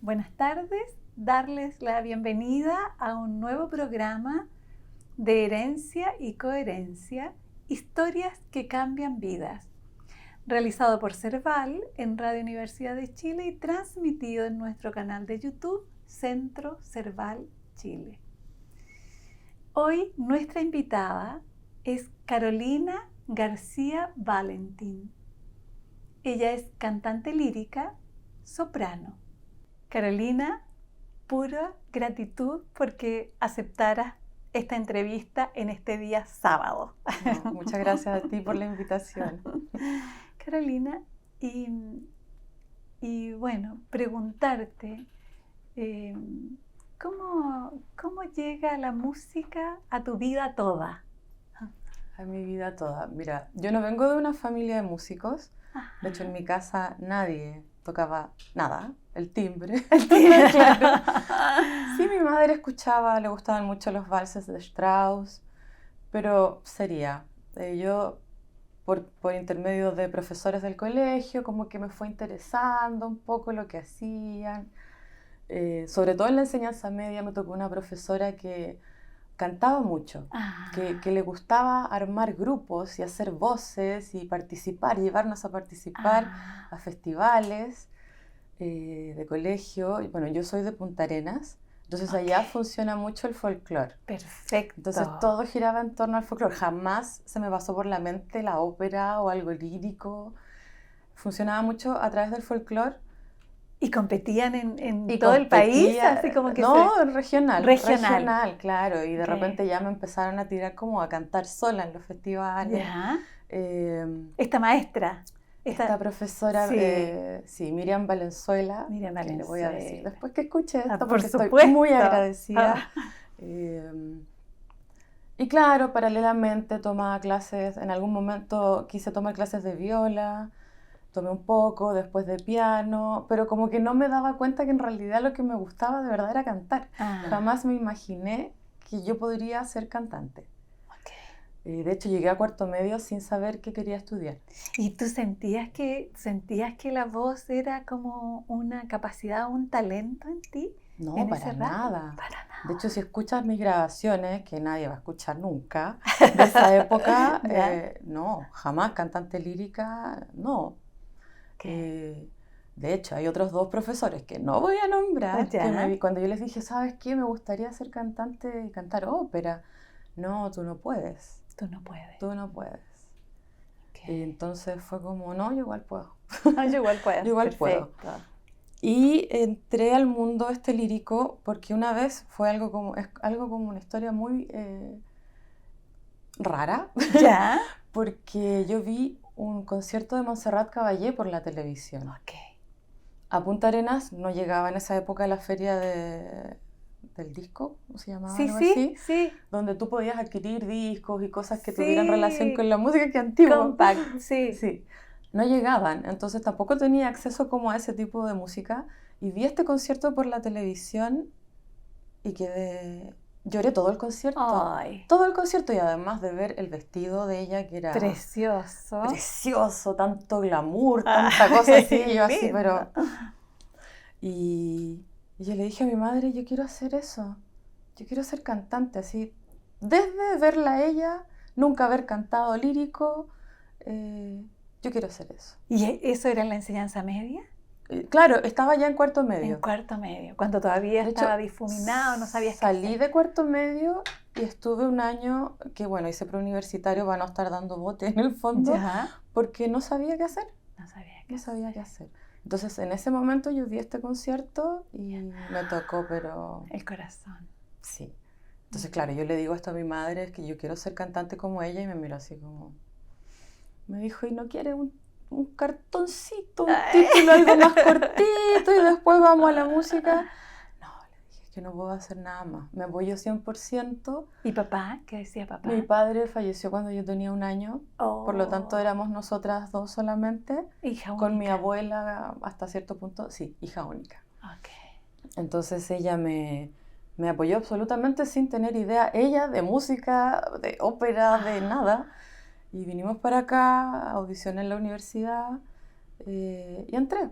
Buenas tardes, darles la bienvenida a un nuevo programa de Herencia y Coherencia, historias que cambian vidas, realizado por Cerval en Radio Universidad de Chile y transmitido en nuestro canal de YouTube Centro Cerval Chile. Hoy nuestra invitada es Carolina García Valentín. Ella es cantante lírica, soprano. Carolina, pura gratitud porque aceptaras esta entrevista en este día sábado. No, muchas gracias a ti por la invitación. Carolina, y bueno, preguntarte, ¿cómo llega la música a tu vida toda? A mi vida toda. Mira, yo no vengo de una familia de músicos. De hecho, en mi casa nadie tocaba nada, el timbre. Claro. Sí, mi madre escuchaba, le gustaban mucho los valses de Strauss, pero sería. Yo, por intermedio de profesores del colegio, como que me fue interesando un poco lo que hacían. Sobre todo en la enseñanza media me tocó una profesora que cantaba mucho, que le gustaba armar grupos y hacer voces y participar, llevarnos a participar a festivales de colegio. Y bueno, yo soy de Punta Arenas, entonces allá funciona mucho el folclore. Perfecto. Entonces todo giraba en torno al folclore. Jamás se me pasó por la mente la ópera o algo lírico. Funcionaba mucho a través del folclore. ¿Y competían en todo el país? Así como que regional, claro. Y de repente ya me empezaron a tirar como a cantar sola en los festivales. ¿Ya? Esta maestra. Esta profesora, sí, Miriam Valenzuela. Miriam Valenzuela. Le voy a decir después que escuche esto, por porque supuesto. Estoy muy agradecida. Y claro, paralelamente tomaba clases, en algún momento quise tomar clases de viola, tomé un poco, después de piano, pero como que no me daba cuenta que en realidad lo que me gustaba de verdad era cantar. Jamás me imaginé que yo podría ser cantante. De hecho, llegué a cuarto medio sin saber qué quería estudiar. ¿Y tú sentías que la voz era como una capacidad, un talento en ti? No, ¿En para nada. Para nada. De hecho, si escuchas mis grabaciones, que nadie va a escuchar nunca, de esa época, no, jamás cantante lírica, no. De hecho, hay otros dos profesores que no voy a nombrar, que cuando yo les dije, ¿sabes qué? Me gustaría ser cantante y cantar ópera. No, tú no puedes. Tú no puedes. Tú no puedes. Y entonces fue como, no, yo igual puedo. Yo igual puedo. Yo igual puedo. Y entré al mundo lírico porque una vez fue algo como una historia muy rara. ¿Ya? Porque yo vi un concierto de Montserrat Caballé por la televisión. A Punta Arenas no llegaba en esa época la feria del disco, ¿cómo se llamaba? Sí. Donde tú podías adquirir discos y cosas que tuvieran relación con la música, que antiguo. Compact, sí. No llegaban, entonces tampoco tenía acceso como a ese tipo de música. Y vi este concierto por la televisión y lloré todo el concierto. Ay. Todo el concierto, y además de ver el vestido de ella, que era precioso, tanto glamour, tanta cosa así, yo así, pero... Y yo le dije a mi madre, yo quiero hacer eso, yo quiero ser cantante, así, desde verla a ella, nunca haber cantado lírico, yo quiero hacer eso. ¿Y eso era en la enseñanza media? Claro, estaba ya en cuarto medio. En cuarto medio, cuando todavía estaba difuminado, no sabías qué hacer. Salí de cuarto medio y estuve un año que, bueno, hice preuniversitario para no estar dando bote en el fondo, porque no sabía qué hacer. No sabía qué hacer. Entonces, en ese momento yo vi este concierto y me tocó, pero... el corazón. Sí. Entonces, claro, yo le digo esto a mi madre, es que yo quiero ser cantante como ella, y me miró así como... Me dijo, ¿y no quiere un cartoncito, un título algo más cortito y después vamos a la música? No, le dije que no puedo hacer nada más, me apoyo 100%. ¿Y papá? ¿Qué decía papá? Mi padre falleció cuando yo tenía 1 año, por lo tanto éramos nosotras dos solamente. Hija única. Con mi abuela hasta cierto punto, sí, hija única. Entonces ella me apoyó absolutamente sin tener idea, ella, de música, de ópera, de nada. Y vinimos para acá, audicioné en la universidad y entré.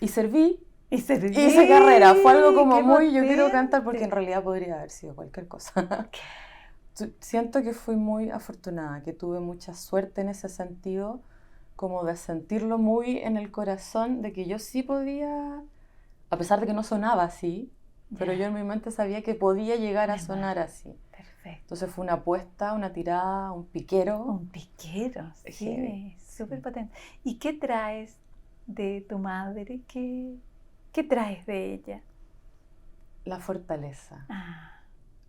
Y serví Hice carrera, fue algo como ¡Qué muy, yo quiero cantar porque en potente! realidad podría haber sido cualquier cosa. Siento que fui muy afortunada, que tuve mucha suerte en ese sentido, como de sentirlo muy en el corazón, de que yo sí podía, a pesar de que no sonaba así, pero yo en mi mente sabía que podía llegar a sonar así. Perfecto. Entonces fue una apuesta, una tirada, un piquero. Un piquero, Heavy, sí, súper sí. potente. ¿Y qué traes de tu madre? ¿Qué traes de ella? La fortaleza. Ah,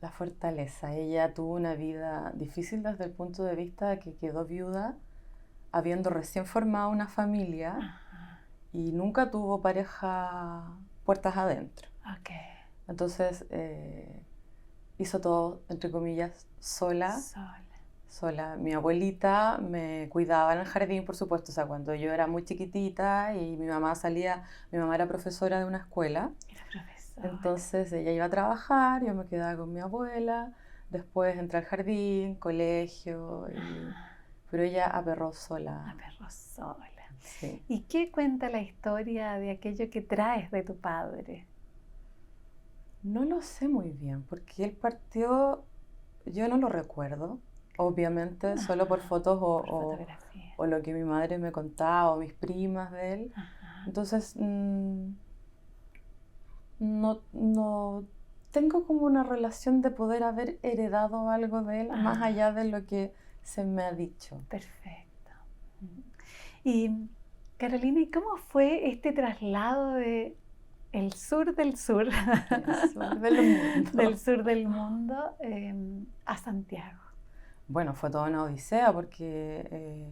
La fortaleza. Ella tuvo una vida difícil desde el punto de vista de que quedó viuda, habiendo recién formado una familia ajá, y nunca tuvo pareja puertas adentro. ok. Entonces hizo todo, entre comillas, sola. Sola. Mi abuelita me cuidaba en el jardín, por supuesto, o sea, cuando yo era muy chiquitita y mi mamá era profesora de una escuela. Era profesora. Entonces ella iba a trabajar, yo me quedaba con mi abuela, después entré al jardín, colegio, pero ella aperró sola. Aperró sola. Sí. ¿Y qué cuenta la historia de aquello que traes de tu padre? No lo sé muy bien, porque él partió, yo no lo recuerdo, obviamente, solo por fotos Por fotografía. o lo que mi madre me contaba o mis primas de él. Ajá. Entonces, no tengo como una relación de poder haber heredado algo de él, más allá de lo que se me ha dicho. Perfecto. Y Carolina, ¿y cómo fue este traslado de el sur del sur, El sur del mundo. del sur del mundo a Santiago? Bueno, fue toda una odisea porque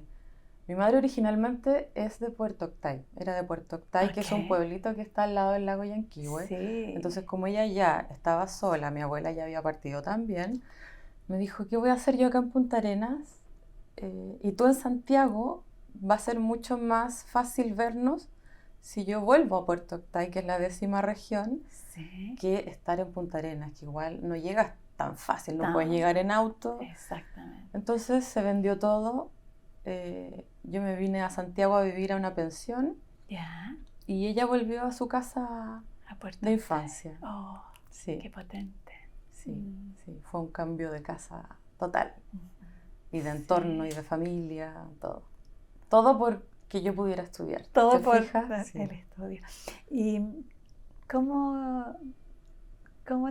mi madre originalmente es de Puerto Octay, era de Puerto Octay, que es un pueblito que está al lado del lago Yanquihue. Sí. Entonces, como ella ya estaba sola, mi abuela ya había partido también, me dijo, ¿qué voy a hacer yo acá en Punta Arenas? Y tú en Santiago, va a ser mucho más fácil vernos si yo vuelvo a Puerto Octay, que es la 10ª región, Sí. que estar en Punta Arenas, que igual no llegas tan fácil, no puedes Tan- llegar en auto. Exactamente. Entonces se vendió todo. Yo me vine a Santiago a vivir a una pensión Ya. y ella volvió a su casa A Puerto de Octay. infancia. Oh, Sí, qué potente. sí, sí, fue un cambio de casa total. Ujú. Y de entorno y de familia, todo. Todo porque yo pudiera estudiar. Todo ¿Te por fijas? Sí. el estudio. ¿Y cómo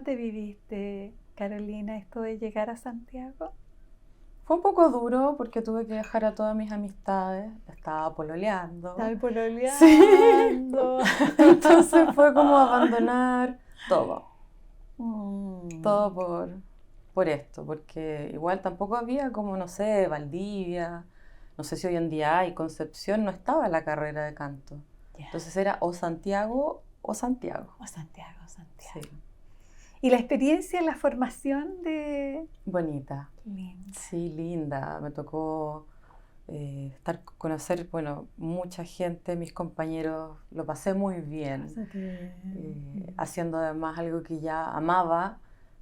te viviste, Carolina, esto de llegar a Santiago? Fue un poco duro porque tuve que dejar a todas mis amistades. Estaba pololeando. Estaba pololeando. Sí. Entonces fue como abandonar todo. Todo por esto, porque igual tampoco había como, no sé, Valdivia, no sé si hoy en día hay, Concepción, no estaba la carrera de canto. Ya. Entonces era o Santiago o Santiago. O Santiago. Sí. ¿Y la experiencia, la formación de...? Bonita. Linda. Sí, linda. Me tocó conocer, bueno, mucha gente, mis compañeros, lo pasé muy bien. Haciendo además algo que ya amaba.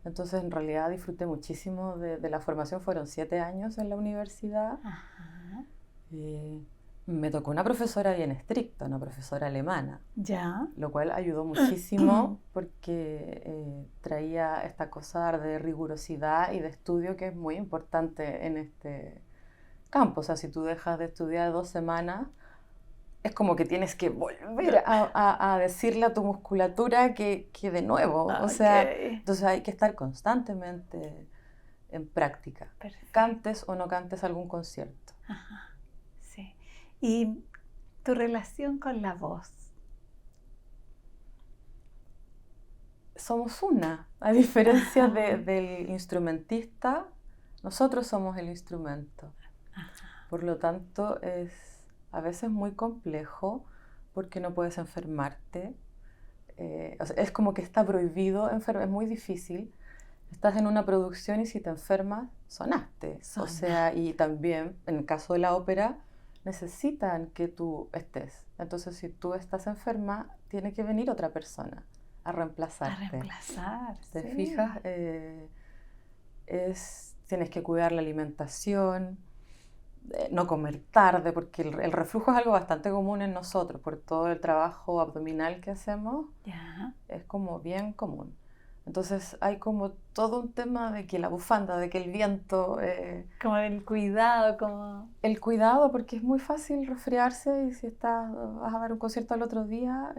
Entonces, en realidad disfruté muchísimo de la formación. Fueron 7 años en la universidad. Ajá. Me tocó una profesora bien estricta, una profesora alemana, Ya. lo cual ayudó muchísimo porque traía esta cosa de rigurosidad y de estudio que es muy importante en este campo. O sea, si tú dejas de estudiar 2 semanas, es como que tienes que volver a decirle a tu musculatura que de nuevo. O sea, entonces hay que estar constantemente en práctica. Perfecto. Cantes o no cantes algún concierto. Ajá. Sí. ¿Y tu relación con la voz? Somos una, a diferencia del instrumentista, nosotros somos el instrumento. Ajá. Por lo tanto, es a veces muy complejo porque no puedes enfermarte. O sea, es como que está prohibido enfermar, es muy difícil. Estás en una producción y si te enfermas, sonaste. O sea, y también, en el caso de la ópera, necesitan que tú estés. Entonces, si tú estás enferma, tiene que venir otra persona a reemplazarte. A reemplazar, ¿Te sí. fijas? Tienes que cuidar la alimentación. no comer tarde, porque el reflujo es algo bastante común en nosotros, por todo el trabajo abdominal que hacemos, Ya. es como bien común. Entonces hay como todo un tema de que la bufanda, de que el viento, Como el cuidado, como... el cuidado, porque es muy fácil resfriarse y si vas a dar un concierto al otro día...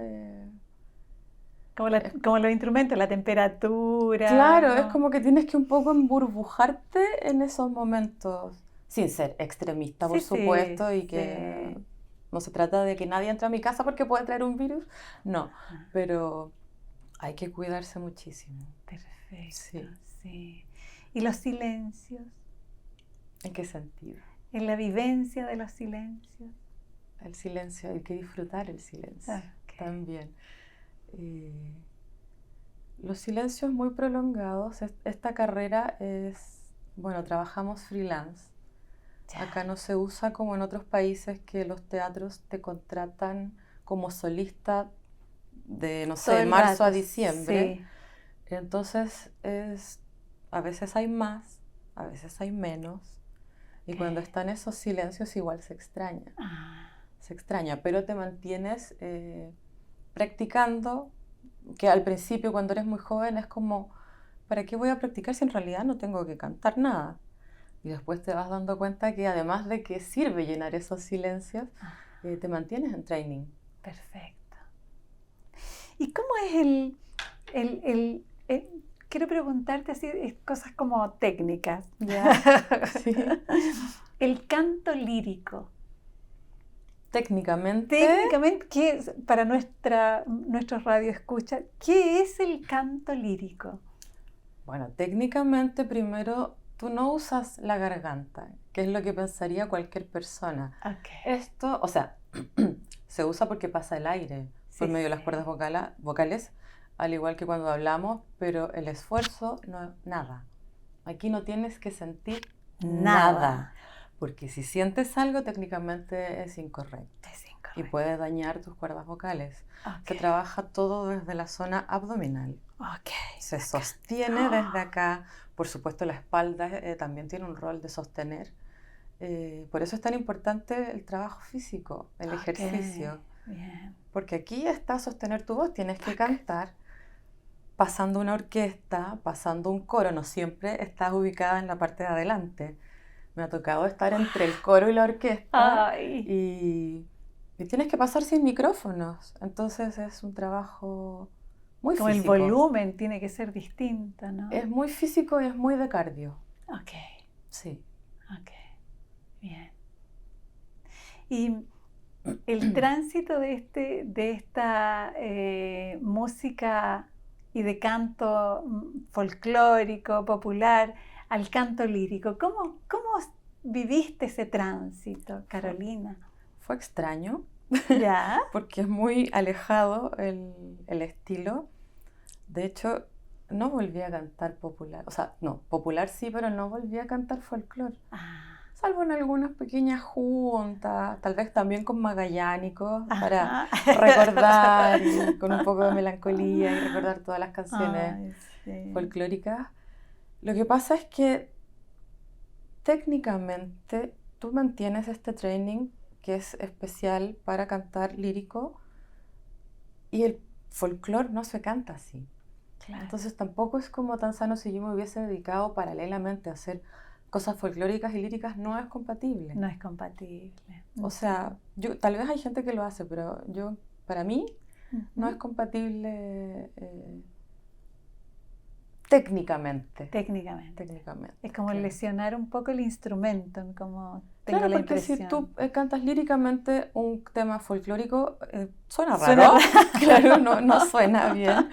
Como los instrumentos, la temperatura. Claro, es ¿no? como que tienes que un poco emburbujarte en esos momentos, sin ser extremista, por Sí, sí, supuesto, y que sí. no se trata de que nadie entre a mi casa porque puede traer un virus, no, Ajá. pero hay que cuidarse muchísimo. Perfecto, Sí. sí. ¿Y los silencios? ¿En qué sentido? En la vivencia de los silencios. El silencio, hay que disfrutar el silencio Ok. también. Los silencios muy prolongados, esta carrera es, bueno, trabajamos freelance. Ya. Acá no se usa como en otros países que los teatros te contratan como solista de, no Todo sé, el marzo rato, a diciembre. sí. Entonces a veces hay más, a veces hay menos. Y Ok. cuando están esos silencios igual se extraña. Ah, Se extraña, pero te mantienes practicando, que al principio cuando eres muy joven es como, ¿para qué voy a practicar si en realidad no tengo que cantar nada? Y después te vas dando cuenta que además de que sirve llenar esos silencios, ah, te mantienes en training. perfecto. ¿Y cómo es quiero preguntarte así, cosas como técnicas, ¿ya? Sí. El canto lírico. Técnicamente, Técnicamente, para nuestros radioescucha, ¿qué es el canto lírico? bueno, técnicamente primero tú no usas la garganta, que es lo que pensaría cualquier persona. Ok. Esto, o sea, se usa porque pasa el aire por Sí, medio de las sí. cuerdas vocales, al igual que cuando hablamos, pero el esfuerzo, no, nada. Aquí no tienes que sentir nada, porque si sientes algo técnicamente es incorrecto Es y incorrecto. puede dañar tus cuerdas vocales. Ok. Se trabaja todo desde la zona abdominal. Ok. Se Acá. sostiene desde acá. Por supuesto, la espalda también tiene un rol de sostener. Por eso es tan importante el trabajo físico, el ejercicio. Bien. Porque aquí está sostener tu voz, tienes que cantar pasando una orquesta, pasando un coro, no siempre estás ubicada en la parte de adelante. Me ha tocado estar entre el coro y la orquesta Ay. y tienes que pasar sin micrófonos. Entonces es un trabajo muy Como el físico. volumen tiene que ser distinto, ¿no? Es muy físico y es muy de cardio. Ok. Sí. Ok. Bien. Y el tránsito de esta música y de canto folclórico, popular, al canto lírico, ¿cómo viviste ese tránsito, Carolina? Fue extraño ¿Ya? porque es muy alejado el estilo. De hecho, no volví a cantar popular. O sea, no, popular sí, pero no volví a cantar folclore. Ah, Salvo en algunas pequeñas juntas, tal vez también con magallánicos, para ajá. recordar y con un poco de melancolía y recordar todas las canciones Ay, sí. folclóricas. Lo que pasa es que técnicamente tú mantienes este training que es especial para cantar lírico y el folclore no se canta así. Claro. Entonces tampoco es como tan sano si yo me hubiese dedicado paralelamente a hacer cosas folclóricas y líricas, no es compatible. No es compatible. O sea, tal vez hay gente que lo hace, pero para mí, no es compatible técnicamente. Técnicamente. Técnicamente. Es como claro. lesionar un poco el instrumento, como tengo Claro, la porque si impresión. tú cantas líricamente un tema folclórico, suena raro. Suena raro. Claro, no suena bien.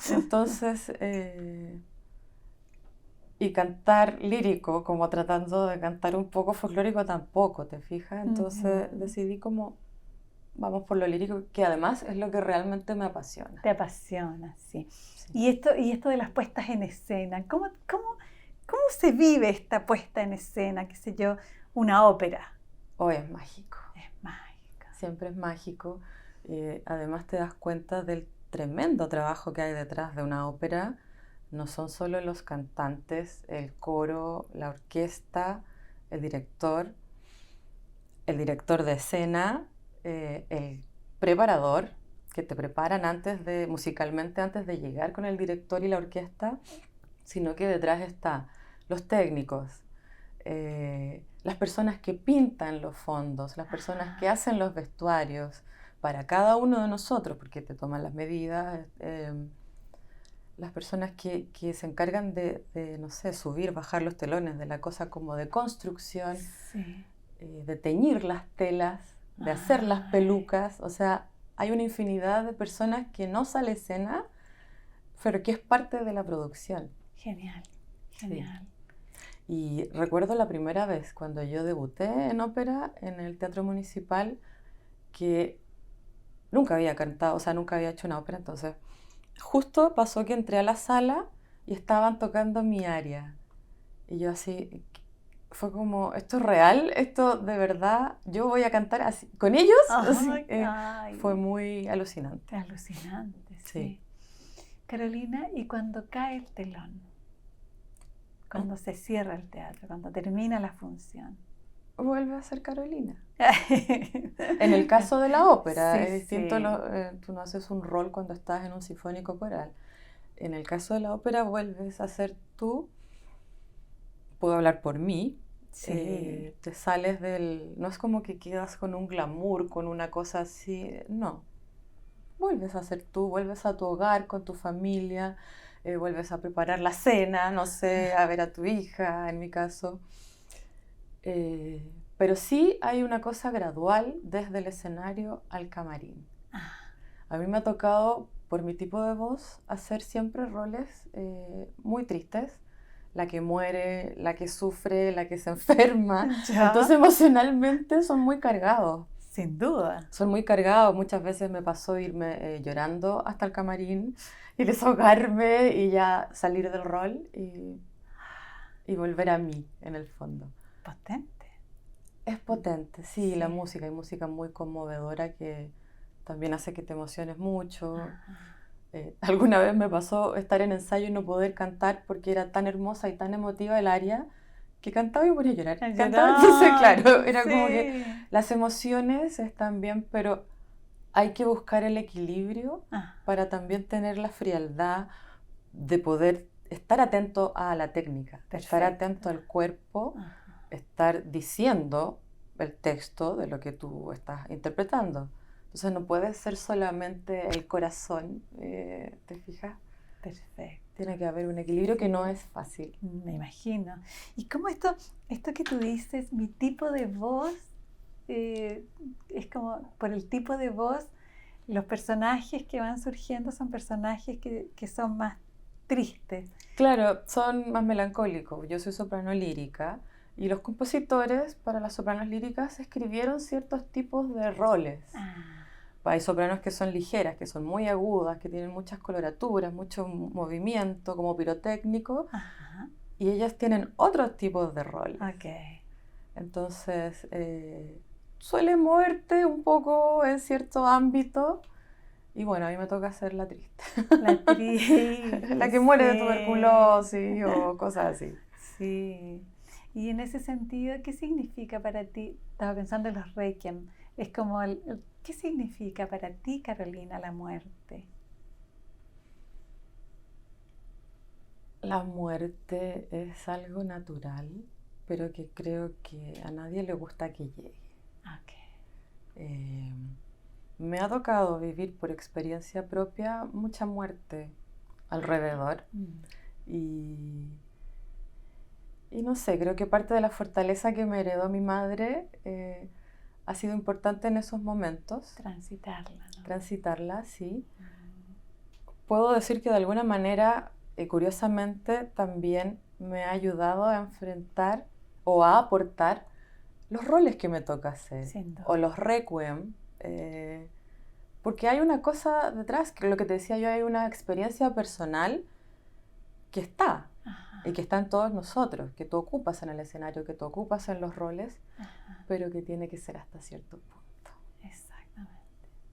Entonces, y cantar lírico, como tratando de cantar un poco folclórico, tampoco, ¿te fijas? Entonces decidí como, vamos por lo lírico, que además es lo que realmente me apasiona. Te apasiona, sí. Sí. Y esto de las puestas en escena, ¿cómo se vive esta puesta en escena, qué sé yo, una ópera? Hoy es mágico. Es mágica. Siempre es mágico. Además te das cuenta del tremendo trabajo que hay detrás de una ópera. No son solo los cantantes, el coro, la orquesta, el director. el director de escena, el preparador, que te preparan musicalmente antes de llegar con el director y la orquesta, sino que detrás está los técnicos, las personas que pintan los fondos, las personas que hacen los vestuarios para cada uno de nosotros, porque te toman las medidas, las personas que se encargan de, no sé, subir, bajar los telones, de la cosa como de construcción, Sí. De teñir las telas, de hacer las pelucas, o sea, hay una infinidad de personas que no sale a escena, pero que es parte de la producción. Genial, genial. Sí. Y recuerdo la primera vez cuando yo debuté en ópera en el Teatro Municipal, que nunca había cantado, o sea, nunca había hecho una ópera, entonces justo pasó que entré a la sala y estaban tocando mi aria. Y yo así, fue como, ¿esto es real? ¿Esto de verdad? ¿Yo voy a cantar así con ellos? Así, fue muy alucinante. Alucinante, sí. Sí. Carolina, ¿y cuando cae el telón? Cuando se cierra el teatro, cuando termina la función. Vuelve a ser Carolina. En el caso de la ópera, Sí, es distinto, sí. tú no haces un rol cuando estás en un sinfónico coral. En el caso de la ópera vuelves a ser tú, puedo hablar por mí, Sí. te sales no es como que quedas con un glamour, con una cosa así, no. Vuelves a ser tú, vuelves a tu hogar con tu familia, vuelves a preparar la cena, no sé, a ver a tu hija, en mi caso. Pero sí hay una cosa gradual desde el escenario al camarín. A mí me ha tocado, por mi tipo de voz, hacer siempre roles muy tristes. La que muere, la que sufre, la que se enferma. ¿Ya? Entonces emocionalmente son muy cargados. Sin duda. Son muy cargados. Muchas veces me pasó irme llorando hasta el camarín y desahogarme y ya salir del rol y volver a mí, en el fondo. Potente. Es potente, sí, Sí. la música. Hay música muy conmovedora que también hace que te emociones mucho. Alguna vez me pasó estar en ensayo y no poder cantar porque era tan hermosa y tan emotiva el aria que cantaba y me ponía a llorar. Cantaba, entonces, claro, era como que las emociones están bien, pero hay que buscar el equilibrio para también tener la frialdad de poder estar atento a la técnica, estar atento al cuerpo, estar diciendo el texto de lo que tú estás interpretando. Entonces no puede ser solamente el corazón, ¿te fijas? Perfecto. Tiene que haber un equilibrio que no es fácil. Me imagino. Y cómo esto que tú dices, mi tipo de voz, es como por el tipo de voz, los personajes que van surgiendo son personajes que son más tristes. Claro, son más melancólicos. Yo soy soprano lírica y los compositores para las sopranos líricas escribieron ciertos tipos de roles. Hay sopranos que son ligeras, que son muy agudas, que tienen muchas coloraturas, mucho movimiento, como pirotécnico, y ellas tienen otros tipos de roles. Okay. Entonces, suele moverte un poco en cierto ámbito, y bueno, a mí me toca ser la triste. La triste. La que muere de tuberculosis o cosas así. Sí. Y en ese sentido, ¿qué significa para ti? Estaba pensando en los Requiem. Es como ¿qué significa para ti, Carolina, la muerte? La muerte es algo natural, pero que creo que a nadie le gusta que llegue. Okay. Me ha tocado vivir por experiencia propia mucha muerte alrededor. Y no sé, creo que parte de la fortaleza que me heredó mi madre ha sido importante en esos momentos. Transitarla, ¿no? Transitarla, sí. Puedo decir que de alguna manera, curiosamente, también me ha ayudado a enfrentar o a aportar los roles que me toca hacer. O los requiem. Porque hay una cosa detrás, que lo que te decía yo, hay una experiencia personal que está. Y que está en todos nosotros, que tú ocupas en el escenario, que tú ocupas en los roles, pero que tiene que ser hasta cierto punto. Exactamente.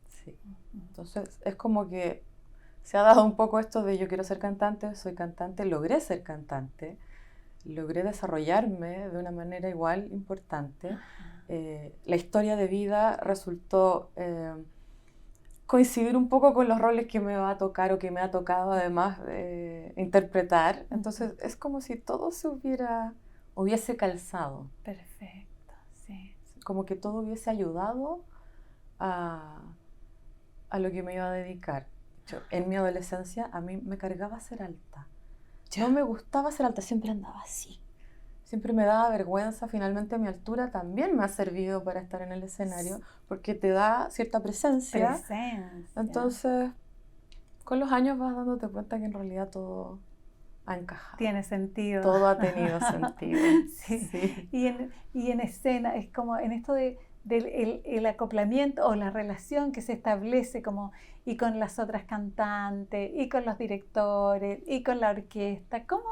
Sí. Entonces es como que se ha dado un poco esto de yo quiero ser cantante, soy cantante, logré ser cantante, logré desarrollarme de una manera igual importante, La historia de vida resultó coincidir un poco con los roles que me va a tocar o que me ha tocado además interpretar. Entonces es como si todo se hubiese calzado. Perfecto, sí. Como que todo hubiese ayudado a lo que me iba a dedicar. En mi adolescencia a mí me cargaba ser alta. No me gustaba ser alta, siempre andaba así. Siempre me daba vergüenza. Finalmente mi altura también me ha servido para estar en el escenario porque te da cierta presencia. Entonces, con los años vas dándote cuenta que en realidad todo ha encajado. Tiene sentido. Todo ha tenido sentido. Sí. Y en escena, es como en esto del el acoplamiento o la relación que se establece como y con las otras cantantes y con los directores y con la orquesta. ¿Cómo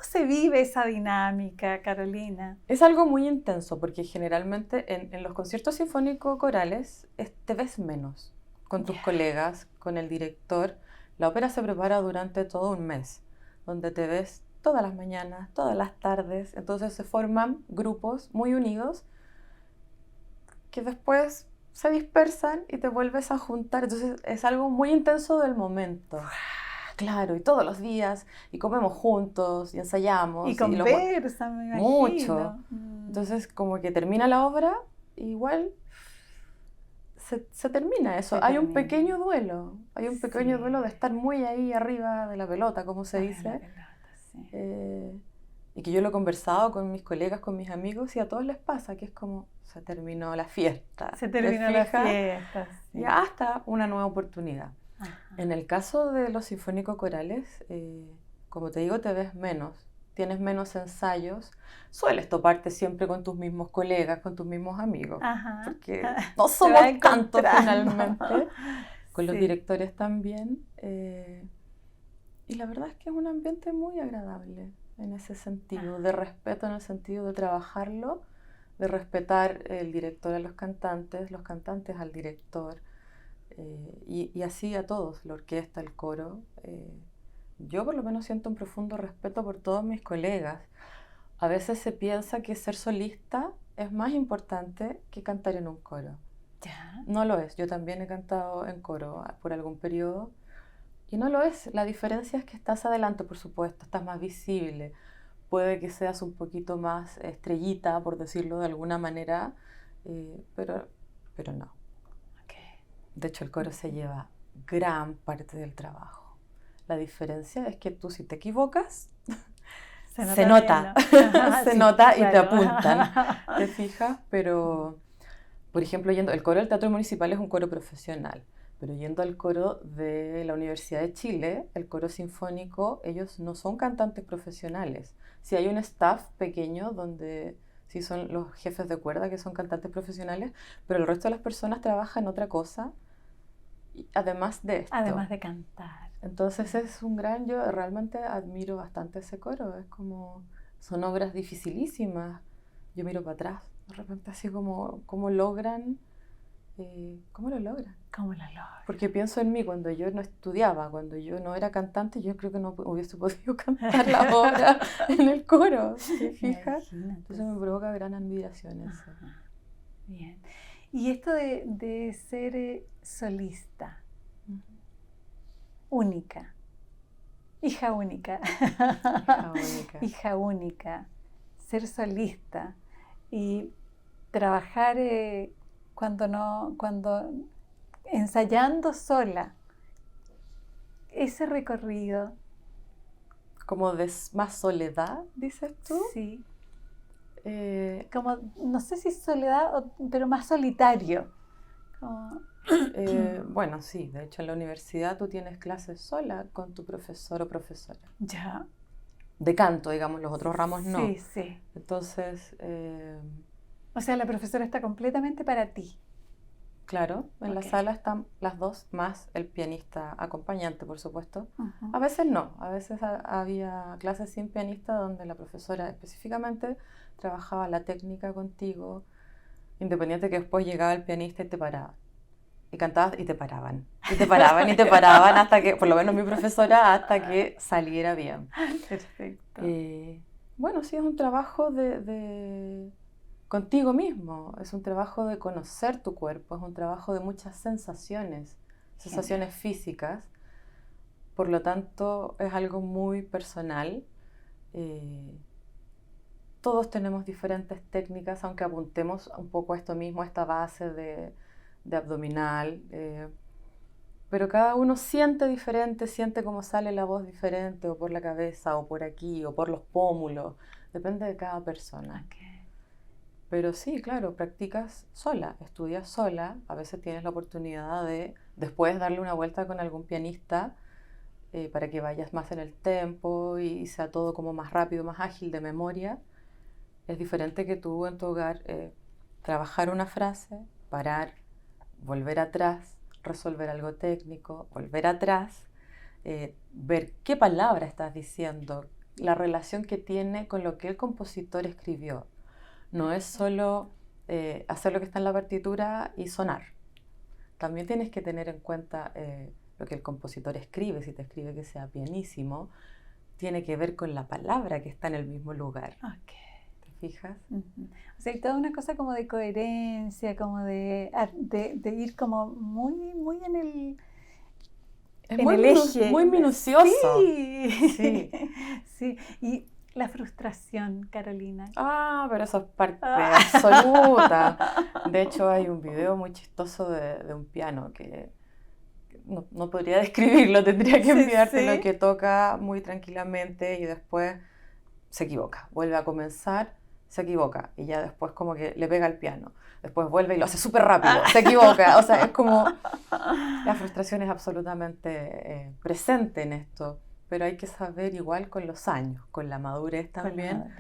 se vive esa dinámica, Carolina? Es algo muy intenso porque generalmente en los conciertos sinfónicos corales te ves menos con tus colegas, con el director. La ópera se prepara durante todo un mes, donde te ves todas las mañanas, todas las tardes. Entonces se forman grupos muy unidos que después se dispersan y te vuelves a juntar. Entonces es algo muy intenso del momento. Claro, y todos los días, y comemos juntos, y ensayamos. Y conversan, me imagino. Mucho. Entonces como que termina la obra, igual se termina eso. Hay un pequeño duelo. Hay un pequeño duelo de estar muy ahí arriba de la pelota, como se dice. Y que yo lo he conversado con mis colegas, con mis amigos, y a todos les pasa, que es como, se terminó la fiesta. Se terminó la fiesta. Y hasta una nueva oportunidad. Ajá. En el caso de los sinfónicos corales, como te digo, te ves menos, tienes menos ensayos, sueles toparte siempre con tus mismos colegas, con tus mismos amigos, porque no somos tantos finalmente, con los directores también, y la verdad es que es un ambiente muy agradable en ese sentido, de respeto en el sentido de trabajarlo, de respetar el director a los cantantes al director, y así a todos, la orquesta, el coro. Yo por lo menos siento un profundo respeto por todos mis colegas. A veces se piensa que ser solista es más importante que cantar en un coro. ¿Ya? No lo es. Yo también he cantado en coro por algún periodo y no lo es. La diferencia es que estás adelante, por supuesto, estás más visible. Puede que seas un poquito más estrellita, por decirlo de alguna manera, pero no. De hecho, el coro se lleva gran parte del trabajo. La diferencia es que tú, si te equivocas, se nota, se nota y te apuntan, ¿te fijas? Pero, por ejemplo, el coro del Teatro Municipal es un coro profesional, pero yendo al coro de la Universidad de Chile, el coro sinfónico, ellos no son cantantes profesionales. Sí hay un staff pequeño donde sí son los jefes de cuerda que son cantantes profesionales, pero el resto de las personas trabajan en otra cosa, además de esto. Además de cantar. Entonces yo realmente admiro bastante ese coro, es como, son obras dificilísimas. Yo miro para atrás, de repente así como, ¿cómo logran? ¿Cómo lo logran? ¿Cómo lo logran? Porque pienso en mí, cuando yo no estudiaba, cuando yo no era cantante, yo creo que no hubiese podido cantar la obra en el coro, ¿te fijas? Entonces me provoca gran admiración eso. Bien. Y esto de ser solista, única, hija única, hija única, ser solista y trabajar cuando ensayando sola, ese recorrido. ¿Como de más soledad, dices tú? Sí. Como, no sé si soledad, pero más solitario. Bueno, sí, de hecho en la universidad tú tienes clases sola con tu profesor o profesora. Ya. De canto, digamos, los otros ramos no. Sí, sí. Entonces... o sea, la profesora está completamente para ti. Claro, en la sala están las dos, más el pianista acompañante, por supuesto. Uh-huh. A veces no, a veces había clases sin pianista donde la profesora específicamente trabajaba la técnica contigo, independiente que después llegaba el pianista y te paraban. Y cantabas y te paraban. Y te paraban y te paraban hasta que, por lo menos mi profesora, hasta que saliera bien. Perfecto. Bueno, sí, es un trabajo de contigo mismo, es un trabajo de conocer tu cuerpo, es un trabajo de muchas sensaciones físicas, por lo tanto es algo muy personal. Todos tenemos diferentes técnicas, aunque apuntemos un poco a esto mismo, a esta base de abdominal, pero cada uno siente diferente, siente cómo sale la voz diferente, o por la cabeza, o por aquí, o por los pómulos, depende de cada persona. Okay. Pero sí, claro, practicas sola, estudias sola, a veces tienes la oportunidad de después darle una vuelta con algún pianista para que vayas más en el tempo y sea todo como más rápido, más ágil, de memoria. Es diferente que tú en tu hogar trabajar una frase, parar, volver atrás, resolver algo técnico, volver atrás, ver qué palabra estás diciendo, la relación que tiene con lo que el compositor escribió. No es solo hacer lo que está en la partitura y sonar. También tienes que tener en cuenta lo que el compositor escribe. Si te escribe que sea pianísimo, tiene que ver con la palabra que está en el mismo lugar. Okay. ¿Fijas? Uh-huh. O sea, hay toda una cosa como de coherencia, como de ir como muy en el, eje. Muy minucioso. Sí. Sí. Sí. Y la frustración, Carolina. Pero eso es parte absoluta. De hecho, hay un video muy chistoso de un piano que no podría describirlo, tendría que enviártelo, sí. Que toca muy tranquilamente y después se equivoca, vuelve a comenzar, se equivoca y ya después como que le pega al piano, después vuelve y lo hace súper rápido, se equivoca, o sea, es como la frustración es absolutamente presente en esto, pero hay que saber igual con los años, con la madurez también,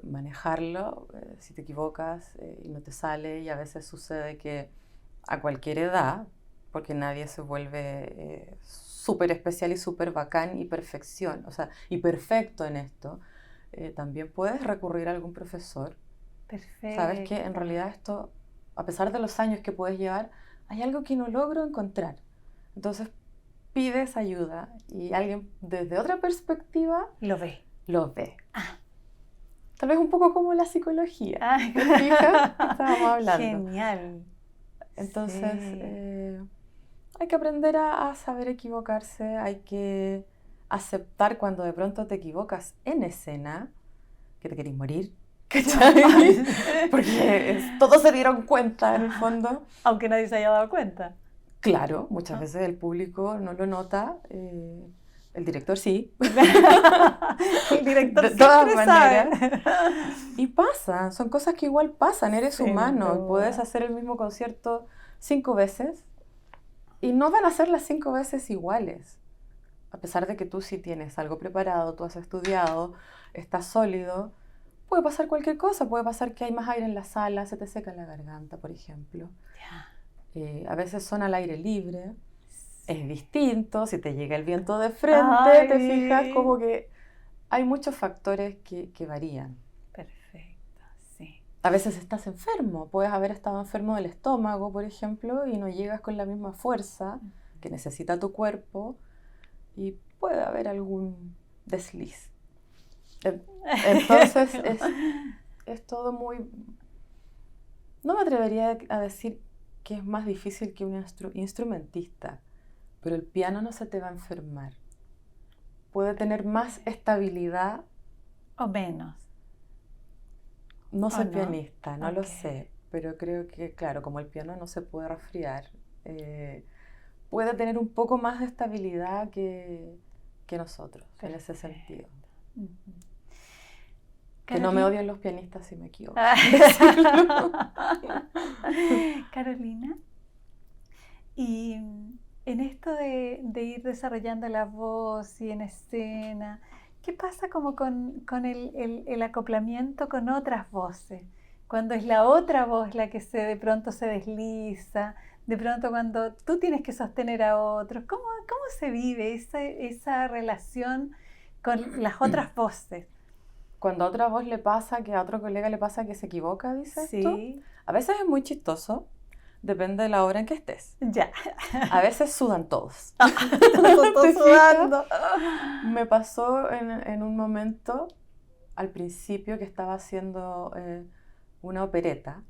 manejarlo, si te equivocas y no te sale, y a veces sucede que a cualquier edad, porque nadie se vuelve súper especial y súper bacán y perfección, o sea, y perfecto en esto, también puedes recurrir a algún profesor. Perfecto. Sabes que en realidad esto, a pesar de los años que puedes llevar, hay algo que no logro encontrar. Entonces pides ayuda y alguien desde otra perspectiva lo ve. Tal vez un poco como la psicología. ¿Te fijas? Estábamos hablando. Genial. Entonces, hay que aprender a saber equivocarse, hay que aceptar cuando de pronto te equivocas en escena, que te querís morir, ¿cachai? Porque todos se dieron cuenta en el fondo. Aunque nadie se haya dado cuenta. Claro, muchas veces el público no lo nota, el director sí. El director de todas siempre maneras. sabe. Y pasa, son cosas que igual pasan, eres humano, no. Puedes hacer el mismo concierto 5 veces y no van a ser las 5 veces iguales. A pesar de que tú sí tienes algo preparado, tú has estudiado, estás sólido, puede pasar cualquier cosa, puede pasar que hay más aire en la sala, se te seca la garganta, por ejemplo. A veces son al aire libre, es distinto, si te llega el viento de frente, te fijas, como que hay muchos factores que varían. Perfecto, sí. A veces estás enfermo, puedes haber estado enfermo del estómago, por ejemplo, y no llegas con la misma fuerza que necesita tu cuerpo, y puede haber algún desliz. Entonces es todo muy... No me atrevería a decir que es más difícil que un instrumentista, pero el piano no se te va a enfermar. Puede tener más estabilidad. O menos. No soy pianista, no lo sé, pero creo que, claro, como el piano no se puede resfriar, puede tener un poco más de estabilidad que nosotros. Perfecto. En ese sentido. Uh-huh. Que no me odien los pianistas si me equivoco. Carolina, y en esto de ir desarrollando la voz y en escena, ¿qué pasa como con el acoplamiento con otras voces? Cuando es la otra voz la que de pronto se desliza, de pronto cuando tú tienes que sostener a otros, ¿cómo se vive esa relación con las otras voces? Cuando a otra voz le pasa, que a otro colega le pasa que se equivoca, dices sí. tú. A veces es muy chistoso, depende de la hora en que estés. Ya. A veces sudan todos. Todos sudando. Me pasó en un momento, al principio, que estaba haciendo una opereta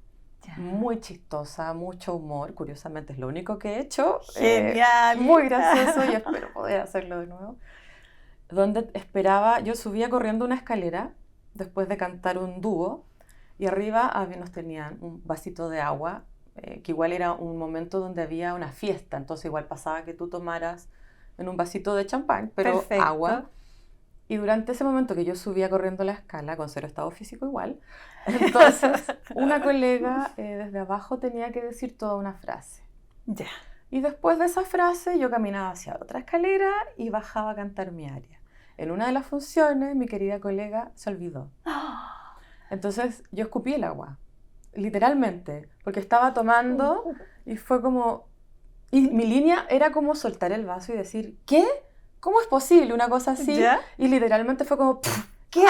Ya. muy chistosa, mucho humor, curiosamente es lo único que he hecho. Genial. Muy gracioso y espero poder hacerlo de nuevo. Donde yo subía corriendo una escalera después de cantar un dúo y arriba nos tenían un vasito de agua, que igual era un momento donde había una fiesta, entonces igual pasaba que tú tomaras en un vasito de champán, pero Perfecto. agua. Y durante ese momento que yo subía corriendo la escala, con cero estado físico igual, entonces una colega desde abajo tenía que decir toda una frase. Ya. Y después de esa frase yo caminaba hacia otra escalera y bajaba a cantar mi aria. En una de las funciones mi querida colega se olvidó. Entonces yo escupí el agua, literalmente, porque estaba tomando y fue como... Y mi línea era como soltar el vaso y decir, ¿qué? ¿Cómo es posible una cosa así? ¿Ya? Y literalmente fue como, ¿qué?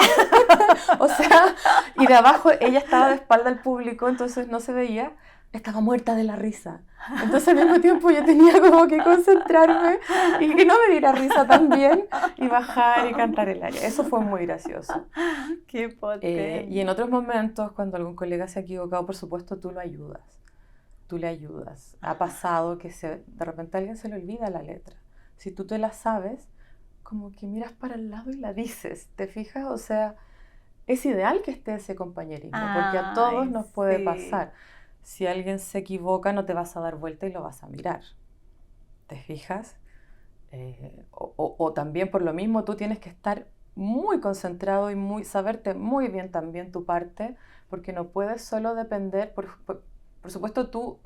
O sea, y de abajo ella estaba de espalda al público, entonces no se veía, estaba muerta de la risa. Entonces al mismo tiempo yo tenía como que concentrarme y que no me diera risa también y bajar y cantar el aria. Eso fue muy gracioso. Qué potente. Y en otros momentos, cuando algún colega se ha equivocado, por supuesto, tú lo ayudas. Tú le ayudas. Ha pasado que de repente a alguien se le olvida la letra. Si tú te la sabes, como que miras para el lado y la dices, ¿te fijas? O sea, es ideal que esté ese compañerismo, porque a todos nos puede pasar. Si alguien se equivoca, no te vas a dar vuelta y lo vas a mirar. ¿Te fijas? O también por lo mismo tú tienes que estar muy concentrado y saberte muy bien también tu parte, porque no puedes solo depender, por supuesto tú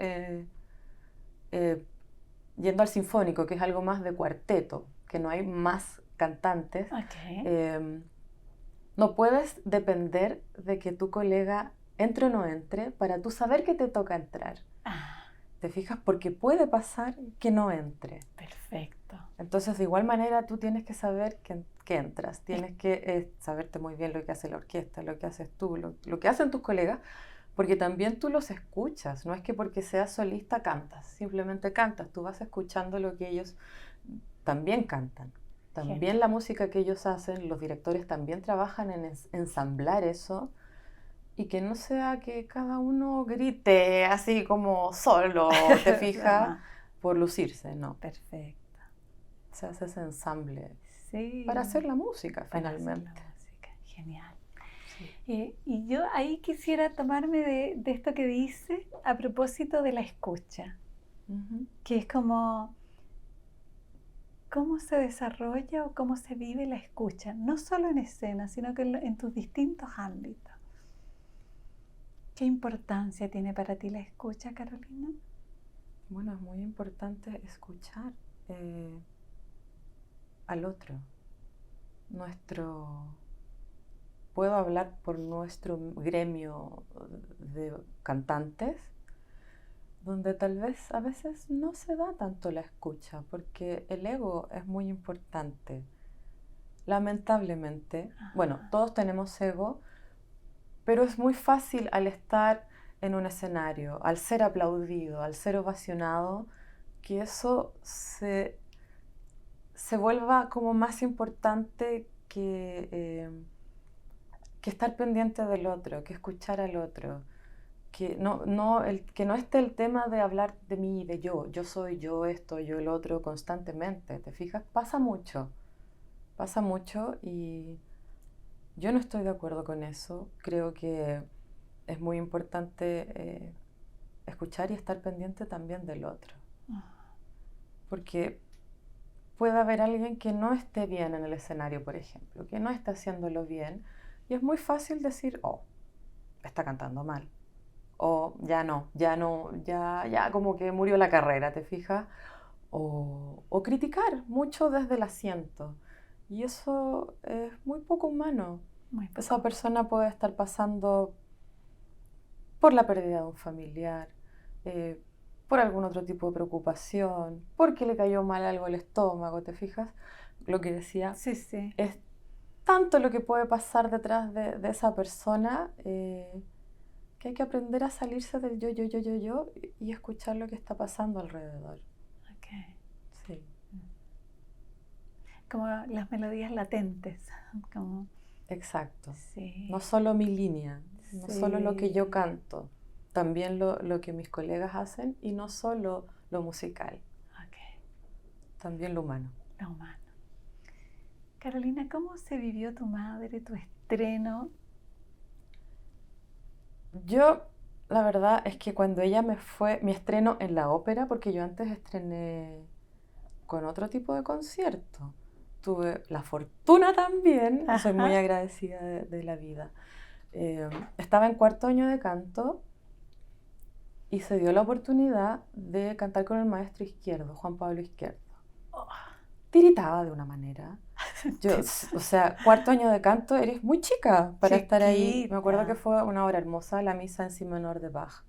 yendo al sinfónico, que es algo más de cuarteto, que no hay más cantantes, Okay. no puedes depender de que tu colega entre o no entre para tú saber que te toca entrar. ¿Te fijas? Porque puede pasar que no entre. Perfecto. Entonces, de igual manera, tú tienes que saber que entras. Tienes que saberte muy bien lo que hace la orquesta, lo que haces tú, lo que hacen tus colegas, porque también tú los escuchas. No es que porque seas solista cantas, simplemente cantas. Tú vas escuchando lo que ellos también cantan. También Genial. la música que ellos hacen, los directores también trabajan en ensamblar eso. Y que no sea que cada uno grite así como solo, ¿te fijas? Por lucirse, no. Perfecto. Se hace ese ensamble Sí. para hacer la música, Para hacer finalmente. la música. Genial. Sí. Y yo ahí quisiera tomarme de esto que dice a propósito de la escucha, que es como cómo se desarrolla o cómo se vive la escucha, no solo en escena, sino que en tus distintos ámbitos. ¿Qué importancia tiene para ti la escucha, Carolina? Bueno, es muy importante escuchar al otro. Puedo hablar por nuestro gremio de cantantes, donde tal vez a veces no se da tanto la escucha, porque el ego es muy importante. Lamentablemente, bueno, todos tenemos ego, pero es muy fácil al estar en un escenario, al ser aplaudido, al ser ovacionado, que eso se vuelva como más importante que estar pendiente del otro, que escuchar al otro. Que que no esté el tema de hablar de mí, de yo soy yo esto, yo el otro constantemente, ¿te fijas? Pasa mucho y yo no estoy de acuerdo con eso. Creo que es muy importante escuchar y estar pendiente también del otro. Porque puede haber alguien que no esté bien en el escenario, por ejemplo, que no está haciéndolo bien, y es muy fácil decir, oh, está cantando mal. O ya como que murió la carrera, ¿te fijas? O criticar mucho desde el asiento. Y eso es muy poco humano. Esa persona puede estar pasando por la pérdida de un familiar, por algún otro tipo de preocupación, porque le cayó mal algo al estómago, ¿te fijas? Lo que decía, Sí, sí. es tanto lo que puede pasar detrás de esa persona, que hay que aprender a salirse del yo y escuchar lo que está pasando alrededor. Okay. Sí. Como las melodías latentes. Como... Exacto. Sí. No solo mi línea, No solo lo que yo canto, también lo que mis colegas hacen y no solo lo musical, también lo humano. Lo humano. Carolina, ¿cómo se vivió tu madre, tu estreno? Yo, la verdad es que cuando ella mi estreno en la ópera, porque yo antes estrené con otro tipo de concierto, tuve la fortuna también, soy muy agradecida de la vida. Estaba en cuarto año de canto y se dio la oportunidad de cantar con el maestro Izquierdo, Juan Pablo Izquierdo. Tiritaba de una manera. Yo, o sea, cuarto año de canto, eres muy chica para estar ahí. Me acuerdo que fue una obra hermosa, la misa en si menor de Bach.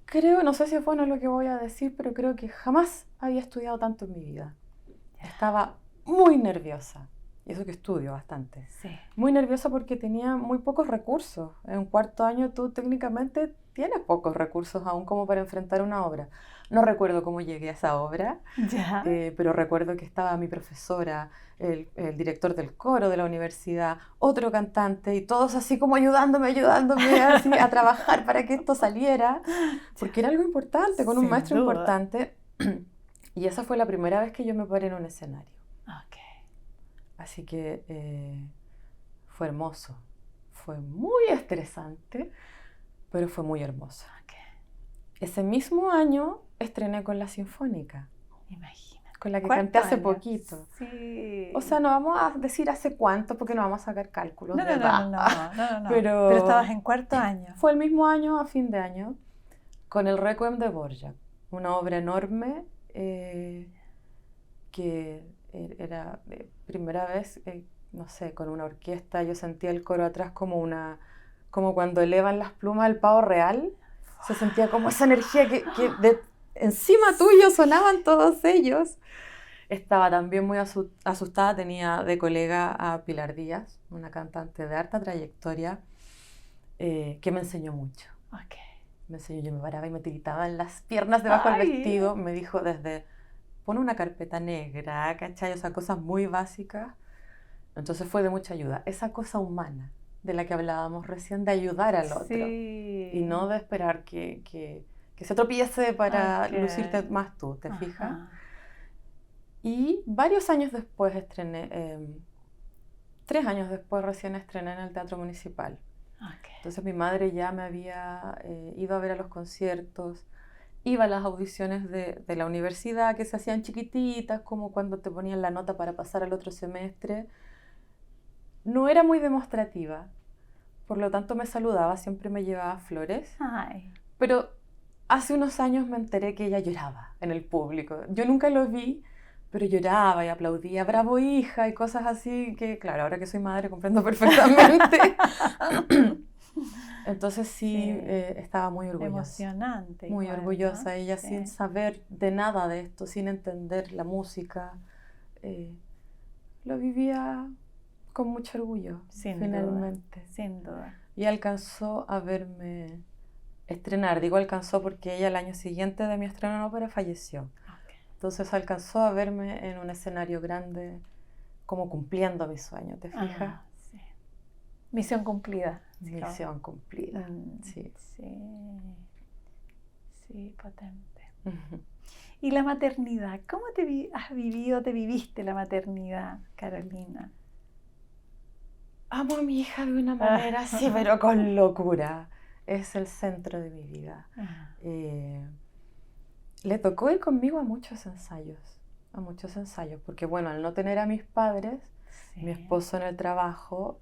Creo, no sé si es bueno lo que voy a decir, pero creo que jamás había estudiado tanto en mi vida. Estaba muy nerviosa, y eso que estudio bastante. Sí. Muy nerviosa porque tenía muy pocos recursos. En cuarto año tú técnicamente tienes pocos recursos aún como para enfrentar una obra. No recuerdo cómo llegué a esa obra, pero recuerdo que estaba mi profesora, el director del coro de la universidad, otro cantante y todos así como ayudándome así, a trabajar para que esto saliera, porque era algo importante, con un maestro importante. Y esa fue la primera vez que yo me paré en un escenario. Así que fue hermoso, fue muy estresante, pero fue muy hermoso. Ese mismo año estrené con la Sinfónica. Imagínate. Con la que canté hace poquito. Sí. O sea, no vamos a decir hace cuánto porque no vamos a sacar cálculos no, de edad. No. Pero estabas en cuarto año. Fue el mismo año, a fin de año, con el Requiem de Dvorak, una obra enorme que era primera vez, no sé, con una orquesta. Yo sentía el coro atrás como cuando elevan las plumas del pavo real. Se sentía como esa energía que encima tuyo sonaban todos ellos. Estaba también muy asustada, tenía de colega a Pilar Díaz, una cantante de harta trayectoria, que me enseñó mucho. Me enseñó, yo me paraba y me tiritaban las piernas debajo del vestido, me dijo pon una carpeta negra, ¿cachai? O sea, cosas muy básicas. Entonces fue de mucha ayuda. Esa cosa humana de la que hablábamos recién, de ayudar al otro. Y no de esperar que se tropiece para lucirte más tú, ¿te fijas? Y varios años después estrené, 3 años después recién estrené en el Teatro Municipal. Entonces mi madre ya me había ido a ver a los conciertos, iba a las audiciones de la universidad que se hacían chiquititas, como cuando te ponían la nota para pasar al otro semestre. No era muy demostrativa, por lo tanto me saludaba, siempre me llevaba flores. Pero hace unos años me enteré que ella lloraba en el público. Yo nunca lo vi, pero lloraba y aplaudía, bravo hija, y cosas así que, claro, ahora que soy madre comprendo perfectamente. Entonces sí, estaba muy orgullosa. Emocionante. Muy igual, orgullosa, ¿no? ella sin saber de nada de esto, sin entender la música. Lo vivía con mucho orgullo, finalmente. Sin duda. Y alcanzó a verme estrenar. Digo alcanzó porque ella el año siguiente de mi estreno en ópera falleció. Entonces alcanzó a verme en un escenario grande, como cumpliendo mi sueño, ¿te fijas? Sí. Misión cumplida. Misión cumplida, sí. Sí, potente. ¿Y la maternidad? ¿Cómo te viviste la maternidad, Carolina? Amo a mi hija de una manera así, pero con locura. Es el centro de mi vida. Le tocó ir conmigo a muchos ensayos, porque bueno, al no tener a mis padres, mi esposo en el trabajo,